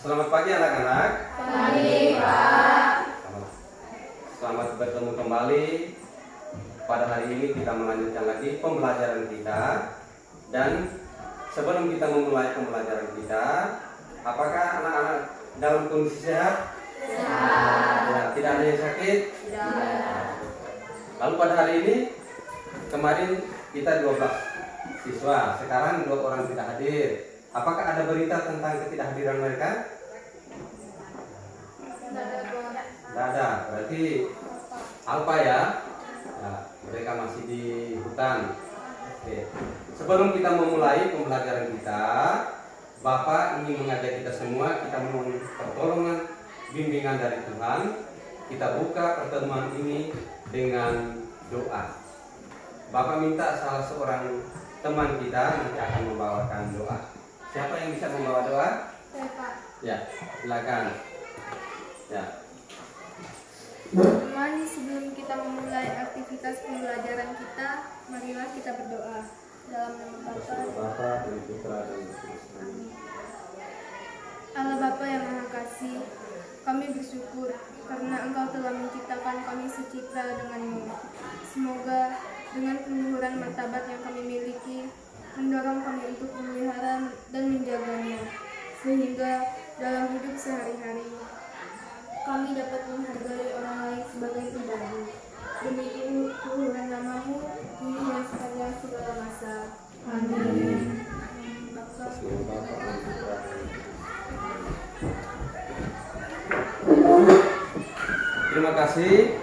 Selamat pagi anak-anak. Pagi, Pak. Selamat bertemu kembali. Pada hari ini kita melanjutkan lagi pembelajaran kita. Dan sebelum kita memulai pembelajaran kita, apakah anak-anak dalam kondisi sehat? Sehat. Ya, tidak ada yang sakit? Tidak. Lalu pada hari ini, kemarin kita 12 siswa, sekarang 2 orang tidak hadir. Apakah ada berita tentang ketidakhadiran mereka? Tidak ada, berarti alfa ya. Nah, mereka masih di hutan. Oke. Sebelum kita memulai pembelajaran kita, Bapak ingin mengajak kita semua, kita mohon pertolongan bimbingan dari Tuhan. Kita buka pertemuan ini dengan doa. Bapak minta salah seorang teman kita nanti akan membawakan doa. Siapa yang bisa membawa doa? Saya, Pak. Ya, silakan. Ya. Teman, sebelum kita memulai aktivitas pembelajaran kita, marilah kita berdoa. Dalam nama Bapa, dan Putra dan Roh Kudus. Amin. Allah Bapa yang Maha Kasih, kami bersyukur karena Engkau telah menciptakan kami secitra dengan-Mu. Semoga dengan keluhuran martabat yang kami miliki, mendorong kami untuk memelihara dan menjaganya, sehingga dalam hidup sehari-hari kami dapat menghargai orang lain sebagai pribadi. Demi keluhuran nama-Mu, kini dan sepanjang segala masa. Amin. Bapa, Terima kasih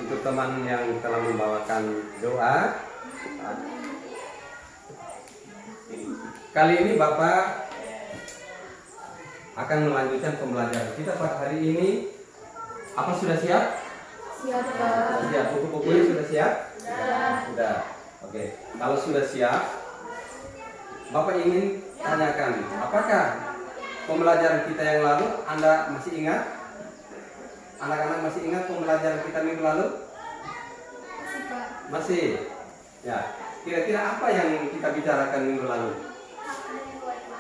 untuk teman yang telah membawakan doa. Kali ini Bapak akan melanjutkan pembelajaran kita pada hari ini. Apa sudah siap? siap, Pak. Siap. Buku-bukunya sudah siap? Sudah. Sudah. Oke. Kalau sudah siap, Bapak ingin tanyakan, apakah pembelajaran kita yang lalu Anda masih ingat? Anak-anak masih ingat pembelajaran kita minggu lalu? Masih, Pak. Masih. Ya. Kira-kira apa yang kita bicarakan minggu lalu?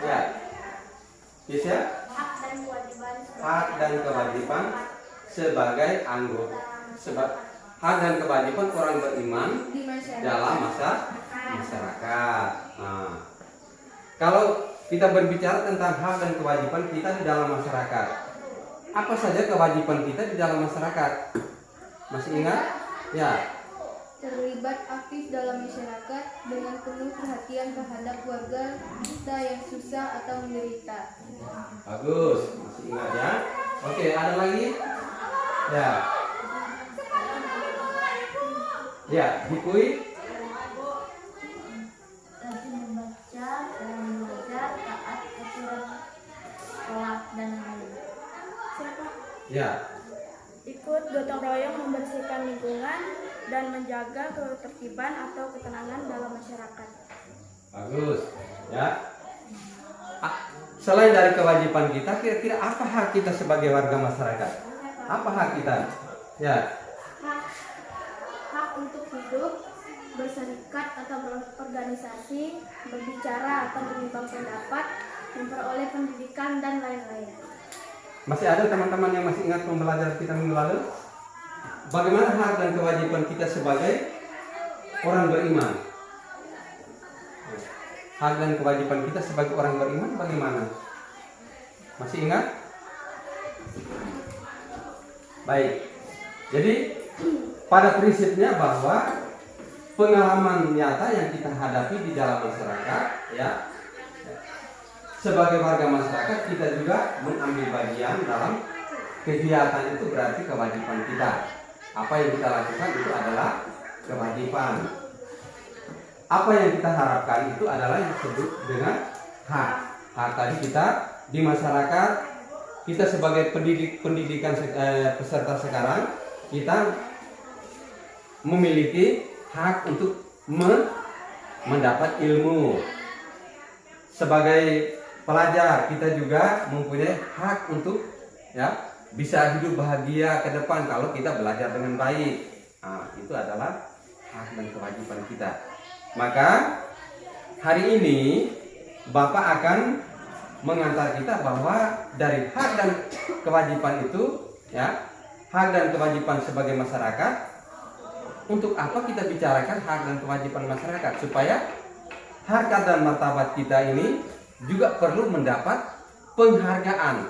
Ya. Yes ya? Hak dan kewajiban sebagai anggota. Hak dan kewajiban orang beriman Di masyarakat. dalam masyarakat. Nah, kalau kita berbicara tentang hak dan kewajiban kita di dalam masyarakat, apa saja kewajiban kita di dalam masyarakat? Masih ingat? Ya. Terlibat aktif dalam masyarakat dengan penuh perhatian terhadap warga kita yang susah atau menderita. Bagus, masih ingat ya? Oke, ada lagi? Ya. Ya, Hikui. Rajin membaca dan belajar, taat aturan sholat dan lain-lain. Siapa? Ya. Ikut gotong royong membersihkan lingkungan dan menjaga ketertiban atau ketenangan dalam masyarakat. Bagus. Ya. Selain dari kewajiban kita, kira-kira apa hak kita sebagai warga masyarakat? Apa hak kita? Ya. Hak untuk hidup, berserikat atau berorganisasi, berbicara atau menimbang pendapat, memperoleh pendidikan dan lain-lain. Masih ada teman-teman yang masih ingat pembelajaran kita minggu lalu? Bagaimana hak dan kewajiban kita sebagai orang beriman? Hak dan kewajiban kita sebagai orang beriman bagaimana? Masih ingat? Baik. Jadi pada prinsipnya bahwa pengalaman nyata yang kita hadapi di dalam masyarakat, ya, sebagai warga masyarakat kita juga mengambil bagian dalam kegiatan itu, berarti kewajiban kita. Apa yang kita lakukan itu adalah kewajiban. Apa yang kita harapkan itu adalah yang disebut dengan hak. Hak tadi kita di masyarakat, kita sebagai pendidikan peserta sekarang, kita memiliki hak untuk mendapat ilmu. Sebagai pelajar kita juga mempunyai hak untuk ya bisa hidup bahagia ke depan kalau kita belajar dengan baik. Nah, itu adalah hak dan kewajiban kita. Maka hari ini Bapak akan mengantar kita bahwa dari hak dan kewajiban itu, ya, hak dan kewajiban sebagai masyarakat. Untuk apa kita bicarakan hak dan kewajiban masyarakat? Supaya harkat dan martabat kita ini juga perlu mendapat penghargaan,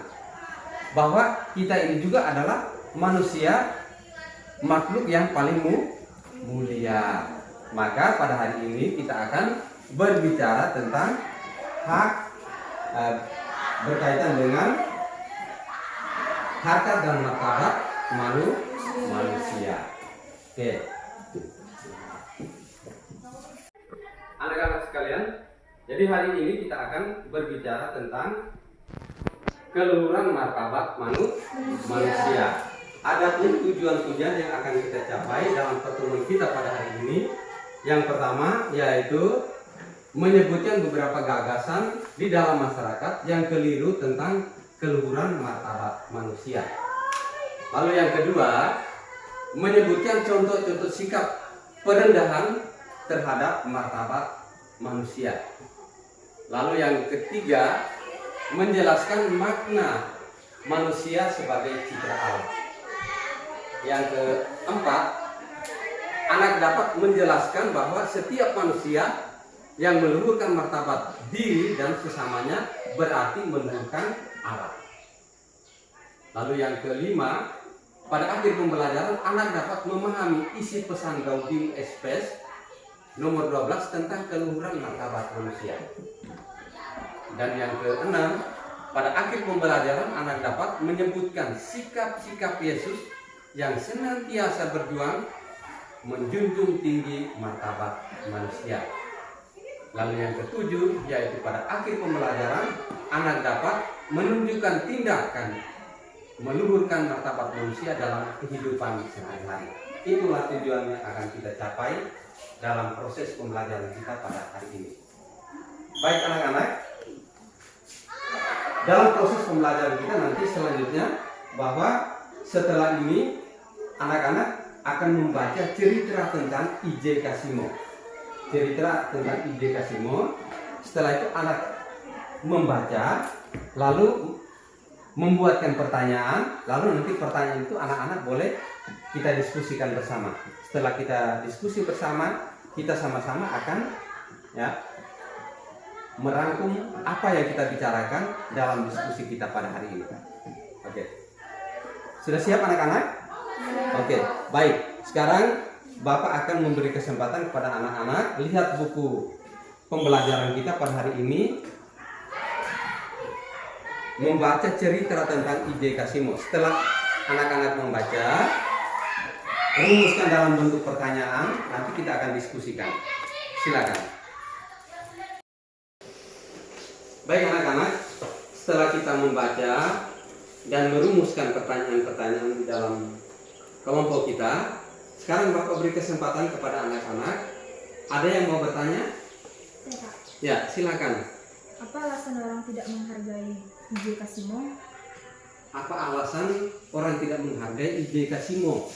bahwa kita ini juga adalah manusia, makhluk yang paling mulia. Maka pada hari ini kita akan berbicara tentang hak berkaitan dengan harkat dan martabat manusia. Oke. Anak-anak sekalian, jadi hari ini kita akan berbicara tentang keluhuran martabat manusia. Adapun tujuan-tujuan yang akan kita capai dalam pertemuan kita pada hari ini, yang pertama yaitu menyebutkan beberapa gagasan di dalam masyarakat yang keliru tentang keluhuran martabat manusia. Lalu yang kedua, menyebutkan contoh-contoh sikap perendahan terhadap martabat manusia. Lalu yang ketiga, menjelaskan makna manusia sebagai citra Allah. Yang keempat, anak dapat menjelaskan bahwa setiap manusia yang meluhurkan martabat diri dan sesamanya berarti meluhurkan Allah. Lalu yang kelima, pada akhir pembelajaran anak dapat memahami isi pesan Gaudium et Spes nomor 12 tentang keluhuran martabat manusia. Dan yang keenam, pada akhir pembelajaran anak dapat menyebutkan sikap-sikap Yesus yang senantiasa berjuang menjunjung tinggi martabat manusia. Lalu yang ketujuh, yaitu pada akhir pembelajaran anak dapat menunjukkan tindakan meluhurkan martabat manusia dalam kehidupan sehari-hari. Itulah tujuan yang akan kita capai dalam proses pembelajaran kita pada hari ini. Baik anak-anak, dalam proses pembelajaran kita nanti selanjutnya, bahwa setelah ini anak-anak akan membaca cerita tentang I.J. Kasimo. Cerita tentang I.J. Kasimo. Setelah itu anak membaca, lalu membuatkan pertanyaan, lalu nanti pertanyaan itu anak-anak boleh kita diskusikan bersama. Setelah kita diskusi bersama, kita sama-sama akan merangkum apa yang kita bicarakan dalam diskusi kita pada hari ini. Oke. Sudah siap anak-anak? Oke, baik. Sekarang Bapak akan memberi kesempatan kepada anak-anak lihat buku pembelajaran kita pada hari ini, membaca cerita tentang I.J. Kasimo. Setelah anak-anak membaca, rumuskan dalam bentuk pertanyaan, nanti kita akan diskusikan. Silakan. Baik anak-anak, setelah kita membaca dan merumuskan pertanyaan-pertanyaan di dalam kelompok kita, sekarang Bapak beri kesempatan kepada anak-anak. Ada yang mau bertanya? Ya, silakan. Apa alasan orang tidak menghargai I.J. Kasimo? Apa alasan orang tidak menghargai I.J. Kasimo?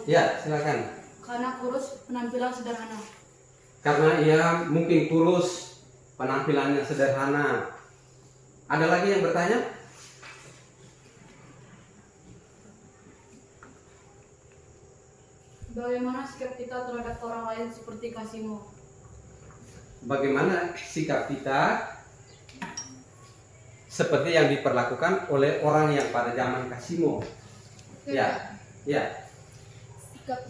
Ya, silakan. Karena kurus, penampilan sederhana. Karena ia mungkin kurus, penampilannya sederhana. Ada lagi yang bertanya? Bagaimana sikap kita terhadap orang lain seperti Kasimo? Bagaimana sikap kita seperti yang diperlakukan oleh orang yang pada zaman Kasimo? Ya, ya. Sikap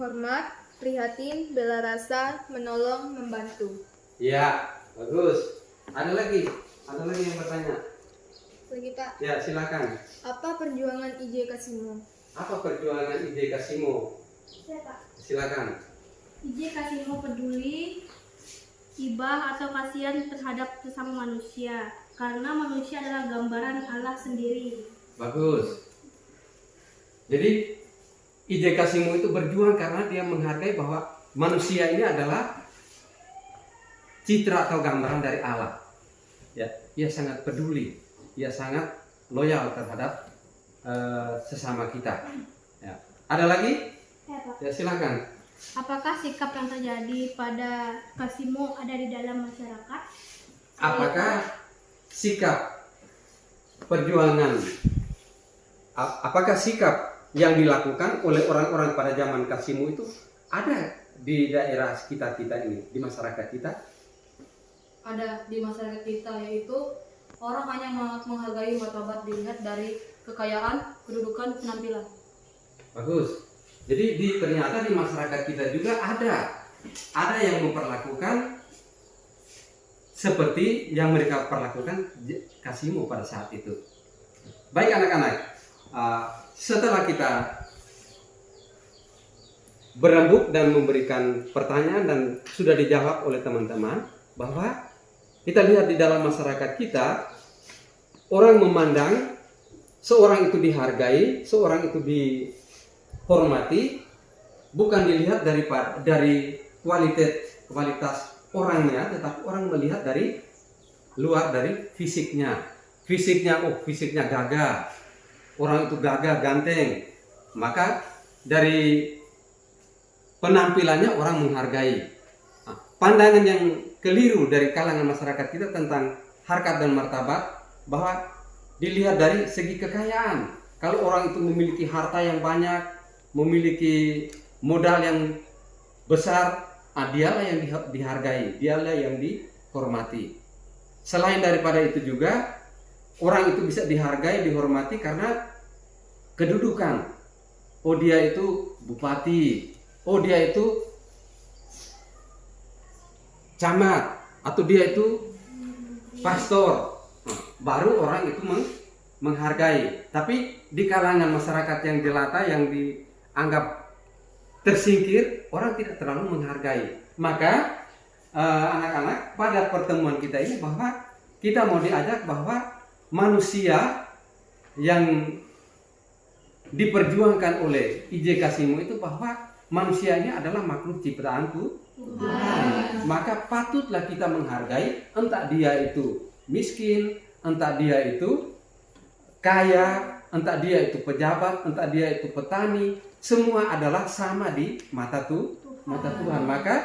hormat, prihatin, bela rasa, menolong, membantu. Ya, bagus. Ada lagi yang bertanya? Kita, Ya, silakan. apa perjuangan I.J. Kasimo? Apa perjuangan I.J. Kasimo? Silakan. I.J. Kasimo peduli, hibah atau kasihan terhadap sesama manusia, karena manusia adalah gambaran Allah sendiri. Bagus. Jadi I.J. Kasimo itu berjuang karena dia menghargai bahwa manusia ini adalah citra atau gambaran dari Allah. Ya, ia sangat peduli, ia sangat loyal terhadap sesama kita. Ya. Ada lagi? Ya, silakan. Apakah sikap yang terjadi pada Kasimo ada di dalam masyarakat? apakah sikap perjuangan, apakah sikap yang dilakukan oleh orang-orang pada zaman Kasimu itu ada di daerah sekitar kita ini, di masyarakat kita? Ada di masyarakat kita, yaitu orang hanya menghargai martabat dilihat dari kekayaan, kedudukan, penampilan. Bagus. Jadi ternyata di masyarakat kita juga ada yang memperlakukan seperti yang mereka perlakukan Kasimu pada saat itu. Baik anak-anak, setelah kita berembuk dan memberikan pertanyaan dan sudah dijawab oleh teman-teman, bahwa kita lihat di dalam masyarakat kita, orang memandang seorang itu dihargai, seorang itu dihormati, bukan dilihat dari kualitas orangnya, tetapi orang melihat dari luar, dari fisiknya. Fisiknya gagah, orang itu gagah, ganteng, maka dari penampilannya orang menghargai. Nah, pandangan yang keliru dari kalangan masyarakat kita tentang harkat dan martabat, bahwa dilihat dari segi kekayaan. Kalau orang itu memiliki harta yang banyak, memiliki modal yang besar, dialah yang dihargai, dialah yang dihormati. Selain daripada itu juga, orang itu bisa dihargai, dihormati karena kedudukan. Oh, dia itu bupati, oh dia itu camat, atau dia itu pastor. Baru orang itu menghargai. Tapi di kalangan masyarakat yang jelata, yang dianggap tersingkir, orang tidak terlalu menghargai. Maka anak-anak, pada pertemuan kita ini, bahwa kita mau diajak bahwa manusia yang diperjuangkan oleh IJ Kasimu itu, bahwa manusia ini adalah makhluk ciptaan Tuhan. Maka patutlah kita menghargai, entah dia itu miskin, entah dia itu kaya, entah dia itu pejabat, entah dia itu petani, semua adalah sama di mata Tuhan. Maka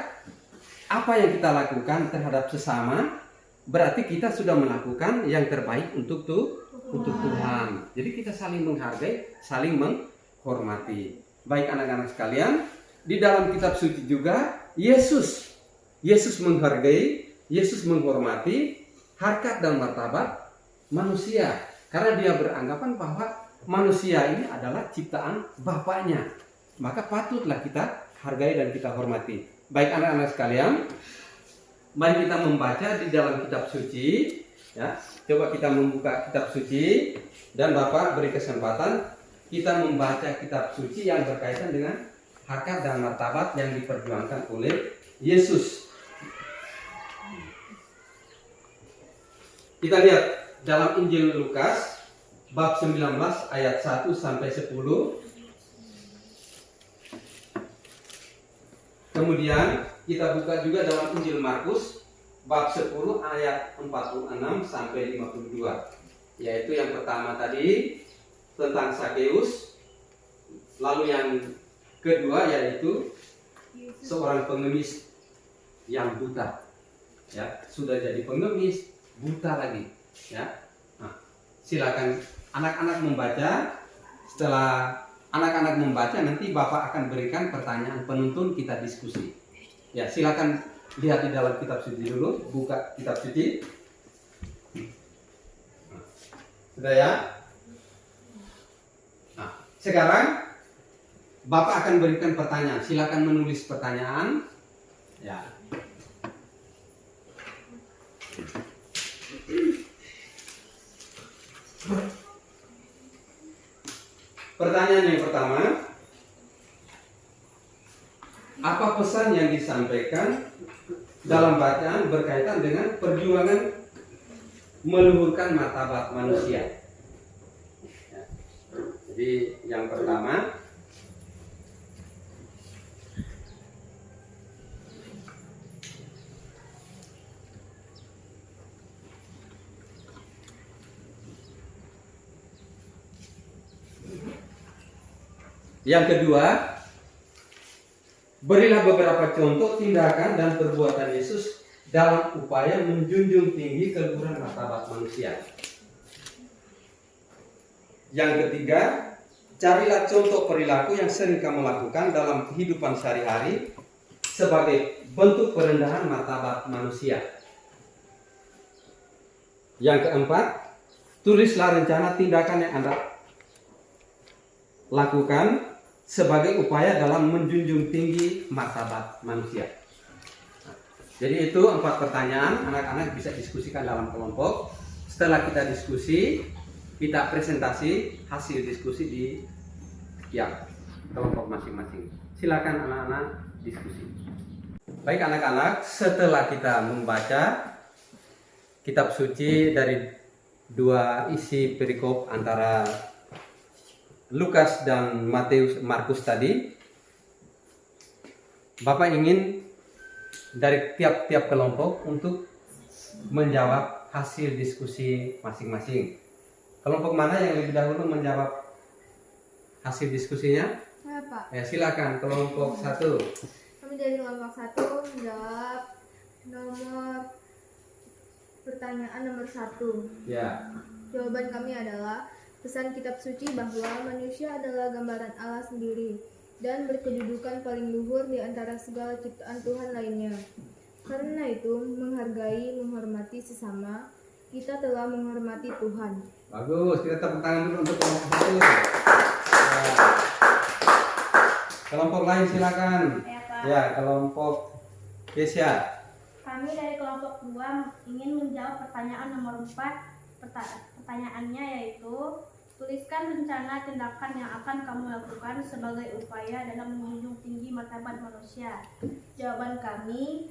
apa yang kita lakukan terhadap sesama, berarti kita sudah melakukan yang terbaik untuk Tuhan. Jadi kita saling menghargai, saling menghormati. Baik anak-anak sekalian, di dalam kitab suci juga Yesus menghargai, Yesus menghormati harkat dan martabat manusia, karena dia beranggapan bahwa manusia ini adalah ciptaan Bapaknya. Maka patutlah kita hargai dan kita hormati. Baik anak-anak sekalian, mari kita membaca di dalam kitab suci, ya. Coba kita membuka kitab suci, dan Bapak beri kesempatan kita membaca kitab suci yang berkaitan dengan harkat dan martabat yang diperjuangkan oleh Yesus. Kita lihat dalam Injil Lukas bab 19 ayat 1 sampai 10. Kemudian kita buka juga dalam Injil Markus bab 10 ayat 46 sampai 52. Yaitu yang pertama tadi tentang Sakeus, lalu yang kedua yaitu seorang pengemis yang buta, ya, sudah jadi pengemis, buta lagi, ya. Nah, silakan anak-anak membaca. Setelah anak-anak membaca, nanti Bapak akan berikan pertanyaan penuntun, kita diskusi. Ya, silakan lihat di dalam kitab suci dulu, buka kitab suci. Sudah ya? Nah, sekarang Bapak akan berikan pertanyaan. Silakan menulis pertanyaan. Ya. Pertanyaan yang pertama, apa pesan yang disampaikan dalam bacaan berkaitan dengan perjuangan meluhurkan martabat manusia? Ya. Jadi yang pertama, yang kedua, berilah beberapa contoh tindakan dan perbuatan Yesus dalam upaya menjunjung tinggi keluhuran martabat manusia. Yang ketiga, carilah contoh perilaku yang sering kamu lakukan dalam kehidupan sehari-hari sebagai bentuk perendahan martabat manusia. Yang keempat, tulislah rencana tindakan yang Anda lakukan sebagai upaya dalam menjunjung tinggi martabat manusia. Jadi itu 4 pertanyaan, anak-anak bisa diskusikan dalam kelompok. Setelah kita diskusi, kita presentasi hasil diskusi di kelompok masing-masing. Silakan anak-anak diskusi. Baik anak-anak, setelah kita membaca kitab suci dari 2 isi perikop antara Lukas dan Markus tadi, Bapak ingin dari tiap-tiap kelompok untuk menjawab hasil diskusi masing-masing. Kelompok mana yang lebih dahulu menjawab hasil diskusinya? Ya, Pak. Ya, silakan kelompok 1. Kami dari kelompok 1 menjawab nomor pertanyaan nomor 1. Ya. Jawaban kami adalah pesan kitab suci bahwa manusia adalah gambaran Allah sendiri dan berkedudukan paling luhur di antara segala ciptaan Tuhan lainnya. Karena itu, menghargai, menghormati sesama, kita telah menghormati Tuhan. Bagus, kita tepuk tangan dulu untuk kelompok 1. Ya. Kelompok lain silakan. Ya, Pak. Ya, kelompok Kesia. Kami dari kelompok 2 ingin menjawab pertanyaan nomor 4. Pertanyaannya yaitu, tuliskan rencana tindakan yang akan kamu lakukan sebagai upaya dalam menjunjung tinggi martabat manusia. Jawaban kami,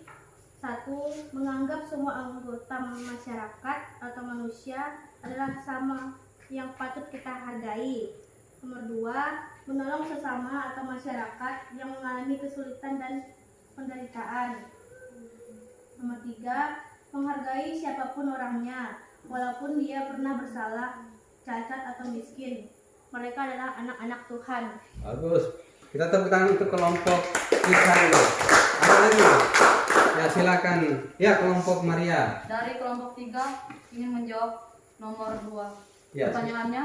1. Menganggap semua anggota masyarakat atau manusia adalah sama yang patut kita hargai. Nomor 2. Menolong sesama atau masyarakat yang mengalami kesulitan dan penderitaan. Nomor 3. Menghargai siapapun orangnya, walaupun dia pernah bersalah, cacat atau miskin. Mereka adalah anak-anak Tuhan. Bagus. Kita tepuk tangan untuk kelompok kita dulu. Ada lagi? Ya, silakan. Ya, kelompok Maria. Dari kelompok 3 ingin menjawab nomor 2. Ya. Pertanyaannya,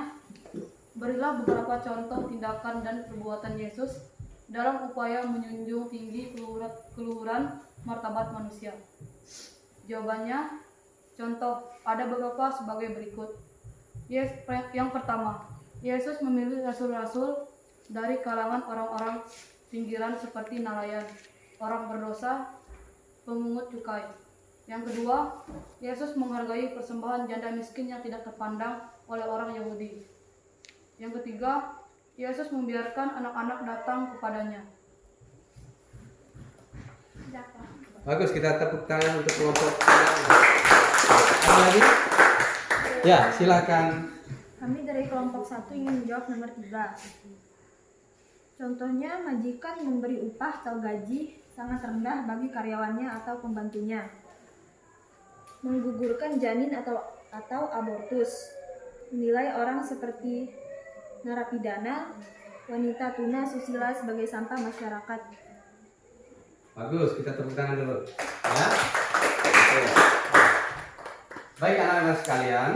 berilah beberapa contoh tindakan dan perbuatan Yesus dalam upaya menjunjung tinggi keluhuran martabat manusia. Jawabannya, contoh ada beberapa sebagai berikut. Yang pertama, Yesus memilih rasul-rasul dari kalangan orang-orang pinggiran seperti nelayan, orang berdosa, pemungut cukai. Yang kedua, Yesus menghargai persembahan janda miskin yang tidak terpandang oleh orang Yahudi. Yang ketiga, Yesus membiarkan anak-anak datang kepadanya. Bagus, kita tepuk tangan untuk kelompok. Ada lagi? Ya, silakan. Kami dari kelompok 1 ingin menjawab nomor 3. Contohnya, majikan memberi upah atau gaji sangat rendah bagi karyawannya atau pembantunya. Menggugurkan janin atau abortus. Menilai orang seperti narapidana, wanita tuna, susila sebagai sampah masyarakat. Bagus, kita tepuk tangan dulu. Ya. Oke. Baik anak-anak sekalian,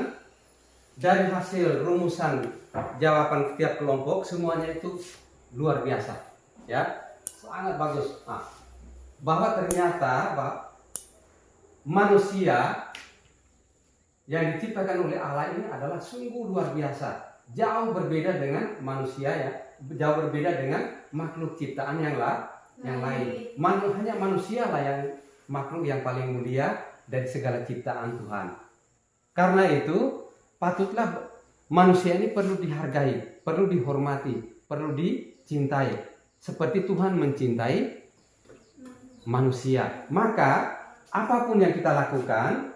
dari hasil rumusan jawaban setiap kelompok semuanya itu luar biasa, ya, sangat bagus. Nah, bahwa ternyata manusia yang diciptakan oleh Allah ini adalah sungguh luar biasa, jauh berbeda dengan manusia ya, jauh berbeda dengan makhluk ciptaan yang lain. Hanya manusia lah yang makhluk yang paling mulia dari segala ciptaan Tuhan. Karena itu patutlah manusia ini perlu dihargai, perlu dihormati, perlu dicintai. Seperti Tuhan mencintai manusia. Maka apapun yang kita lakukan,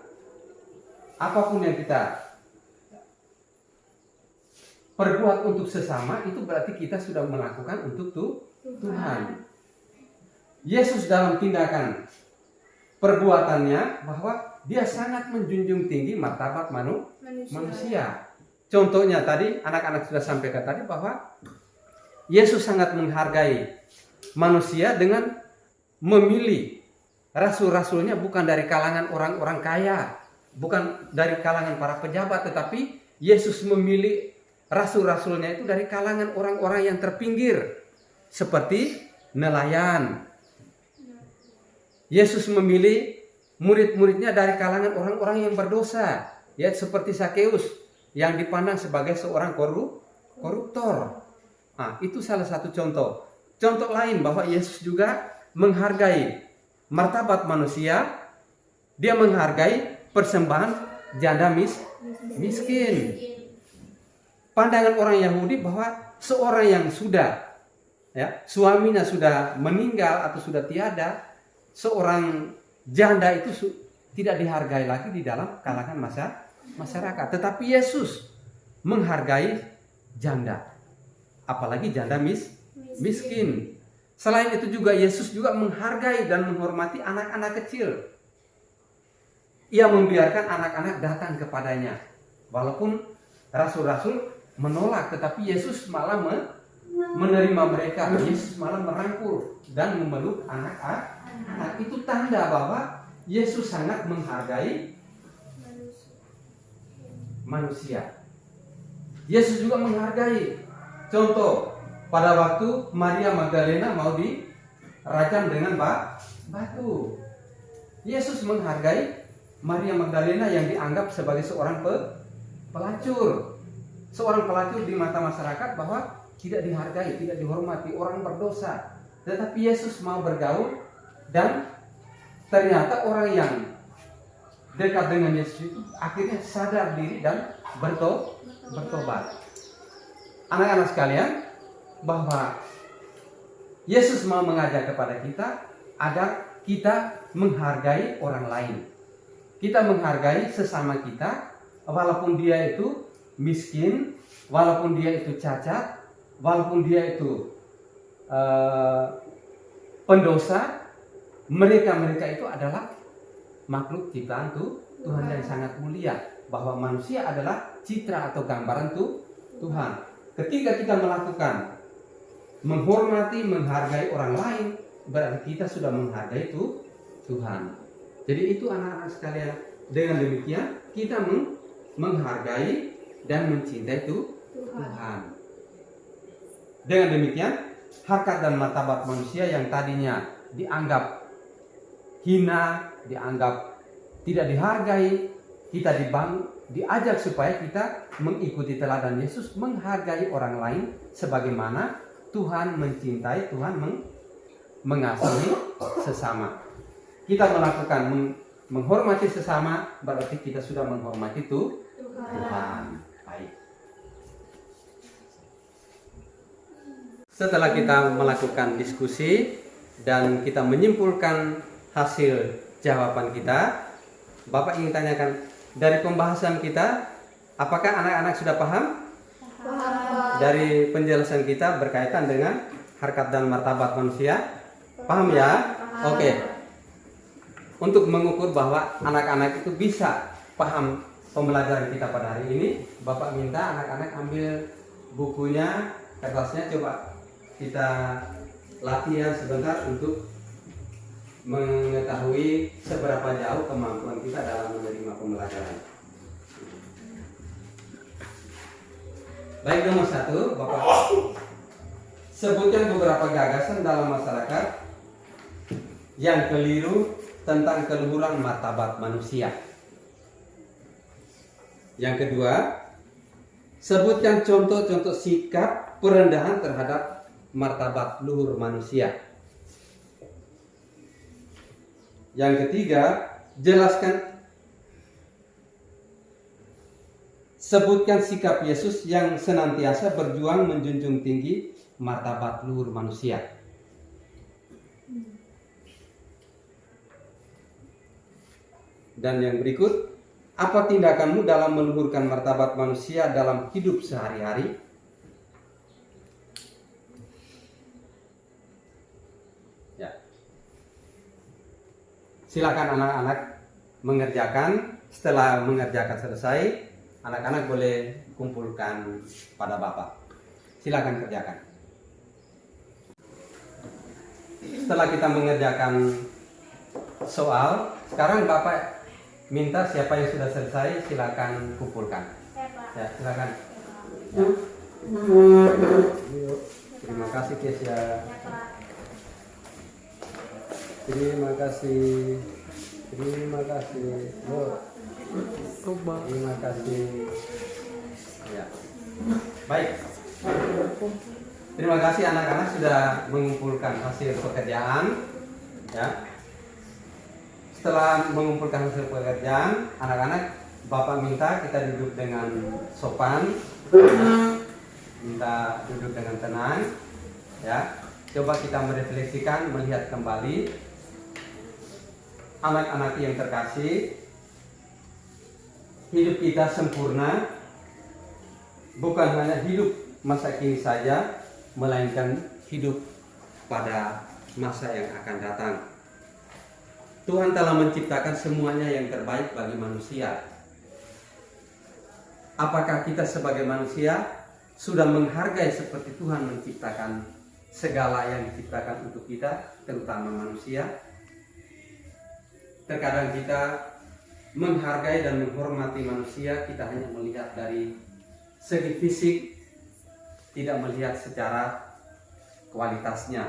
apapun yang kita perbuat untuk sesama, itu berarti kita sudah melakukan untuk Tuhan. Yesus dalam tindakan perbuatannya bahwa dia sangat menjunjung tinggi martabat manusia. Contohnya tadi anak-anak sudah sampaikan tadi bahwa Yesus sangat menghargai manusia dengan memilih rasul-rasulnya bukan dari kalangan orang-orang kaya, bukan dari kalangan para pejabat, tetapi Yesus memilih rasul-rasulnya itu dari kalangan orang-orang yang terpinggir, seperti nelayan. Yesus memilih murid-muridnya dari kalangan orang-orang yang berdosa, ya, seperti Sakeus yang dipandang sebagai seorang koruptor. Nah, itu salah satu contoh. Contoh lain bahwa Yesus juga menghargai martabat manusia. Dia menghargai persembahan janda miskin. Pandangan orang Yahudi bahwa seorang yang sudah, ya, suaminya sudah meninggal atau sudah tiada, seorang janda itu tidak dihargai lagi di dalam kalangan masyarakat. Tetapi Yesus menghargai janda, apalagi janda miskin. Selain itu juga Yesus juga menghargai dan menghormati anak-anak kecil. Ia membiarkan anak-anak datang kepadanya. Walaupun rasul-rasul menolak, tetapi Yesus malah menerima mereka. Yesus malah merangkul dan memeluk anak-anak. Itu tanda bahwa Yesus sangat menghargai manusia. Yesus juga menghargai. Contoh, pada waktu Maria Magdalena mau dirajam dengan batu, Yesus menghargai Maria Magdalena yang dianggap sebagai seorang pelacur. Seorang pelacur di mata masyarakat bahwa tidak dihargai, tidak dihormati, orang berdosa. Tetapi Yesus mau bergaul, dan ternyata orang yang dekat dengan Yesus itu akhirnya sadar diri dan bertobat. Anak-anak sekalian, bahwa Yesus mau mengajak kepada kita agar kita menghargai orang lain. Kita menghargai sesama kita, walaupun dia itu miskin, walaupun dia itu cacat, walaupun dia itu pendosa. Mereka itu adalah makhluk ciptaan Tuhan yang sangat mulia, bahwa manusia adalah citra atau gambaran Tuhan. Ketika kita melakukan menghormati, menghargai orang lain, berarti kita sudah menghargai Tuhan. Jadi itu anak-anak sekalian, dengan demikian kita menghargai dan mencintai Tuhan. Dengan demikian, harkat dan martabat manusia yang tadinya dianggap hina, dianggap tidak dihargai, kita diajak supaya kita mengikuti teladan Yesus, menghargai orang lain sebagaimana Tuhan mencintai, Tuhan mengasihi sesama. Kita melakukan menghormati sesama, berarti kita sudah menghormati Tuhan. Baik. Setelah kita melakukan diskusi dan kita menyimpulkan hasil jawaban kita, Bapak ingin tanyakan, dari pembahasan kita, apakah anak-anak sudah paham? Dari penjelasan kita berkaitan dengan harkat dan martabat manusia? Paham ya? Oke. Untuk mengukur bahwa anak-anak itu bisa paham pembelajaran kita pada hari ini, Bapak minta anak-anak ambil bukunya, kertasnya, coba kita latihan sebentar untuk mengetahui seberapa jauh kemampuan kita dalam menerima pembelajaran. Baik, nomor 1, Bapak sebutkan beberapa gagasan dalam masyarakat yang keliru tentang keluhuran martabat manusia. Yang kedua, sebutkan contoh-contoh sikap perendahan terhadap martabat luhur manusia. Yang ketiga, sebutkan sikap Yesus yang senantiasa berjuang menjunjung tinggi martabat luhur manusia. Dan yang berikut, apa tindakanmu dalam meluhurkan martabat manusia dalam hidup sehari-hari? Ya. Silakan anak-anak mengerjakan. Setelah mengerjakan selesai, anak-anak boleh kumpulkan pada Bapak. Silakan kerjakan. Setelah kita mengerjakan soal. Sekarang Bapak minta siapa yang sudah selesai silakan kumpulkan. Saya Pak. Ya, silakan. Yuk. Terima kasih Kesia. Ya Pak. Terima kasih. Terima kasih. Loh. Terima kasih. Ya. Baik. Terima kasih anak-anak sudah mengumpulkan hasil pekerjaan. Ya. Setelah mengumpulkan hasil pekerjaan, anak-anak Bapak minta kita duduk dengan sopan, minta duduk dengan tenang, ya. Coba kita merefleksikan, melihat kembali anak-anak yang terkasih, hidup kita sempurna, bukan hanya hidup masa kini saja, melainkan hidup pada masa yang akan datang. Tuhan telah menciptakan semuanya yang terbaik bagi manusia. Apakah kita sebagai manusia sudah menghargai seperti Tuhan menciptakan segala yang diciptakan untuk kita, terutama manusia? Terkadang kita menghargai dan menghormati manusia, kita hanya melihat dari segi fisik, tidak melihat secara kualitasnya.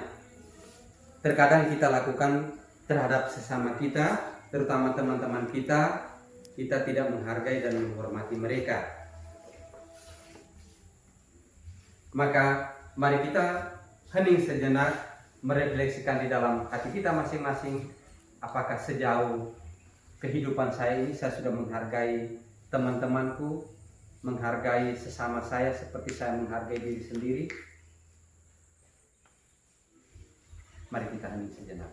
Terkadang kita lakukan terhadap sesama kita, terutama teman-teman kita tidak menghargai dan menghormati mereka. Maka mari kita hening sejenak, merefleksikan di dalam hati kita masing-masing, apakah sejauh kehidupan saya ini saya sudah menghargai teman-temanku, menghargai sesama saya seperti saya menghargai diri sendiri. Mari kita hening sejenak.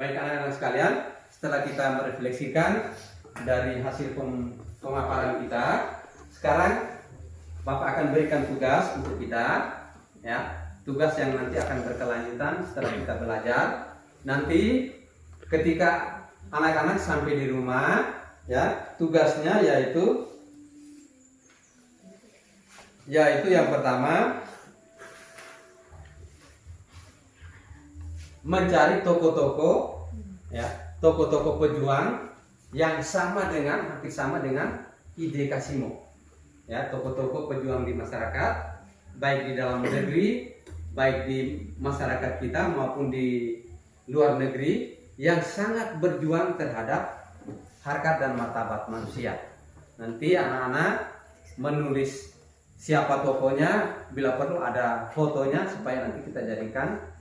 Baik anak-anak sekalian, setelah kita merefleksikan dari hasil pemaparan kita, sekarang Bapak akan berikan tugas untuk kita, ya, tugas yang nanti akan berkelanjutan setelah kita belajar. Nanti ketika anak-anak sampai di rumah, ya, tugasnya yaitu yang pertama mencari toko-toko, ya, toko-toko pejuang yang hampir sama dengan ide Kasimo, ya, toko-toko pejuang di masyarakat, baik di dalam negeri, baik di masyarakat kita maupun di luar negeri, yang sangat berjuang terhadap harkat dan martabat manusia. Nanti anak-anak menulis siapa tokonya, bila perlu ada fotonya supaya nanti kita jadikan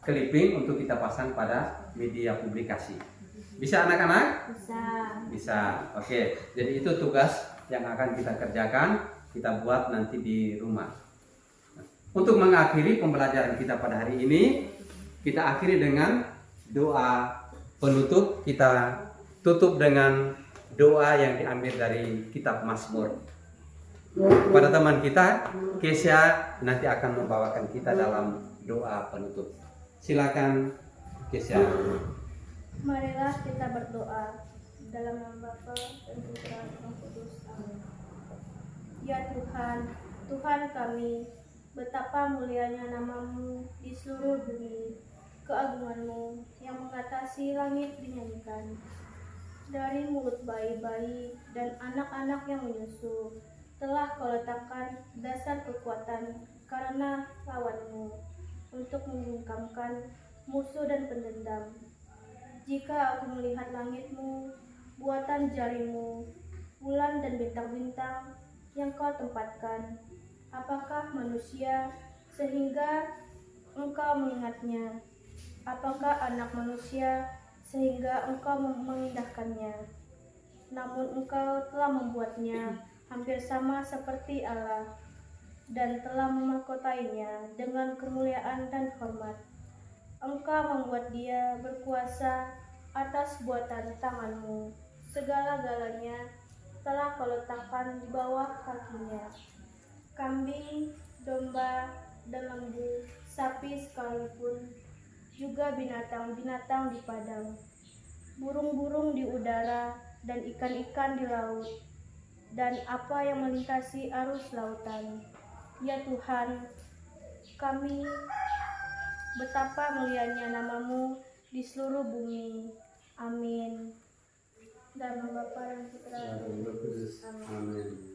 clipping untuk kita pasang pada media publikasi. Bisa anak-anak? Bisa. Oke. Jadi itu tugas yang akan kita kerjakan, kita buat nanti di rumah. Untuk mengakhiri pembelajaran kita pada hari ini, kita akhiri dengan doa penutup. Kita tutup dengan doa yang diambil dari kitab Mazmur. Pada teman kita, Kesia nanti akan membawakan kita dalam doa penutup. Silakan Kesia. Marilah kita berdoa dalam nama Bapa dan Putra dan Roh Kudus. Amin. Ya Tuhan, Tuhan kami, betapa mulianya nama-Mu di seluruh bumi. Keagungan-Mu yang mengatasi langit dinyanyikan. Dari mulut bayi-bayi dan anak-anak yang menyusu, telah Kau letakkan dasar kekuatan karena lawan-Mu, untuk membungkamkan musuh dan pendendam. Jika aku melihat langit-Mu, buatan jari-Mu, bulan dan bintang-bintang yang Kau tempatkan, apakah manusia sehingga Engkau mengingatnya? Apakah anak manusia sehingga Engkau mengindahkannya? Namun Engkau telah membuatnya hampir sama seperti Allah, dan telah memahkotainya dengan kemuliaan dan hormat. Engkau membuat dia berkuasa atas buatan tangan-Mu. Segala-galanya telah Kau letakkan di bawah kakinya. Kambing, domba, dan lembu, sapi sekalipun, juga binatang-binatang di padang, burung-burung di udara, dan ikan-ikan di laut, dan apa yang melintasi arus lautan. Ya Tuhan, kami betapa mulianya namamu di seluruh bumi. Amin. Dalam Bapa dan Putra dan Roh Kudus. Amin. Amin.